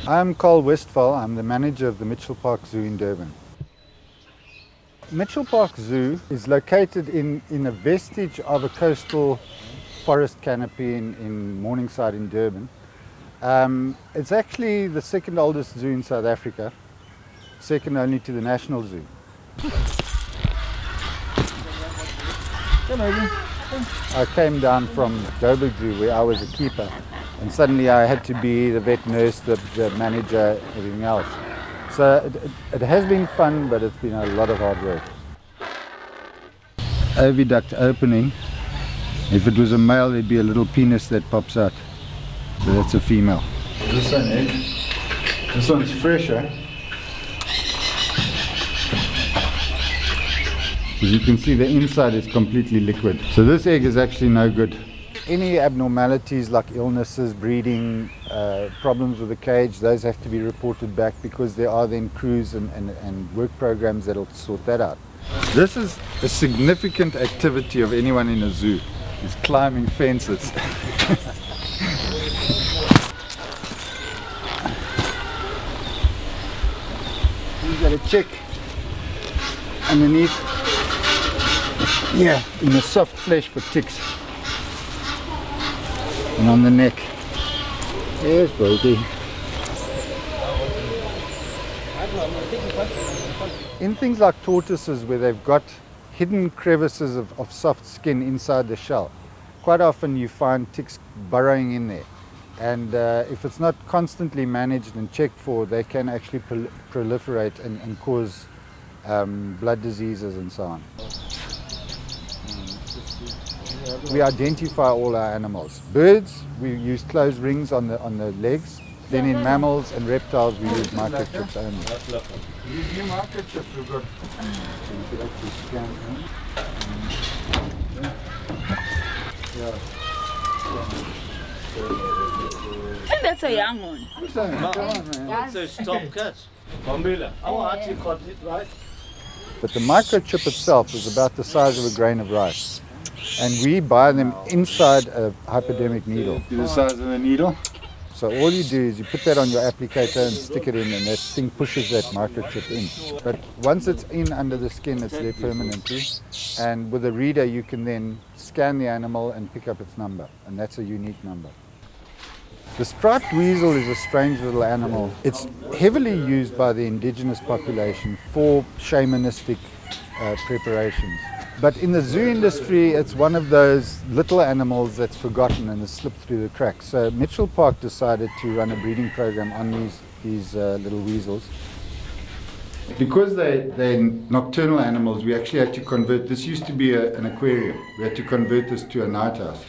I'm Carl Westphal. I'm the manager of the Mitchell Park Zoo in Durban. Mitchell Park Zoo is located in a vestige of a coastal forest canopy in Morningside in Durban. It's actually the second oldest zoo in South Africa, second only to the National Zoo. I came down from Joburg Zoo where I was a keeper, and suddenly I had to be the vet nurse, the manager, everything else. So it has been fun, but it's been a lot of hard work. Oviduct opening. If it was a male, there'd be a little penis that pops out. So that's a female. This one, this one's fresher. As you can see, the inside is completely liquid. So this egg is actually no good. Any abnormalities like illnesses, breeding, problems with the cage, those have to be reported back, because there are then crews and work programs that'll sort that out. This is a significant activity of anyone in a zoo, is climbing fences. You've got a chick underneath. Yeah, in the soft flesh for ticks. And on the neck. Yes, baby. In things like tortoises, where they've got hidden crevices of soft skin inside the shell, quite often you find ticks burrowing in there. And if it's not constantly managed and checked for, they can actually proliferate and cause blood diseases and so on. We identify all our animals. Birds, we use closed rings on the legs. Then in mammals and reptiles, we use microchips only. These new microchips we've got, you could actually scan them. I think that's a young one. That's a stop cat. Bambula. Oh, I actually caught it right. But the microchip itself is about the size of a grain of rice. And we buy them inside a hypodermic needle. The size of a needle? So all you do is you put that on your applicator and stick it in, and that thing pushes that microchip in. But once it's in under the skin, it's there permanently. And with a reader, you can then scan the animal and pick up its number. And that's a unique number. The striped weasel is a strange little animal. It's heavily used by the indigenous population for shamanistic preparations. But in the zoo industry, it's one of those little animals that's forgotten and has slipped through the cracks. So Mitchell Park decided to run a breeding program on these little weasels. Because they're nocturnal animals, we actually had to convert, this used to be an aquarium. We had to convert this to a night house.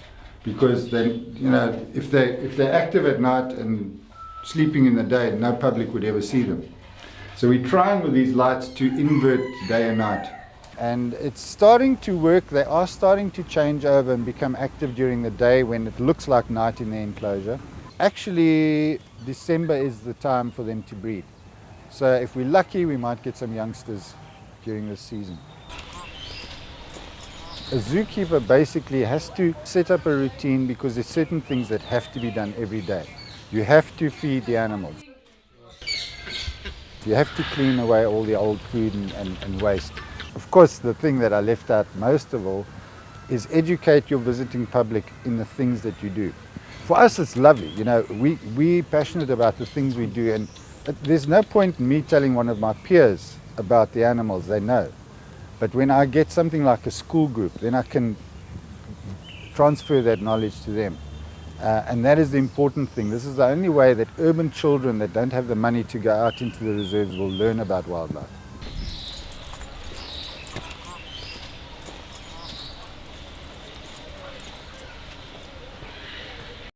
Because then, you know, if they're active at night and sleeping in the day, no public would ever see them. So we're trying with these lights to invert day and night. And it's starting to work. They are starting to change over and become active during the day when it looks like night in the enclosure. Actually, December is the time for them to breed. So if we're lucky, we might get some youngsters during this season. A zookeeper basically has to set up a routine, because there's certain things that have to be done every day. You have to feed the animals. You have to clean away all the old food and waste. Of course, the thing that I left out most of all is educate your visiting public in the things that you do. For us, it's lovely. You know, we're passionate about the things we do, and there's no point in me telling one of my peers about the animals. They know. But when I get something like a school group, then I can transfer that knowledge to them. And that is the important thing. This is the only way that urban children that don't have the money to go out into the reserves will learn about wildlife.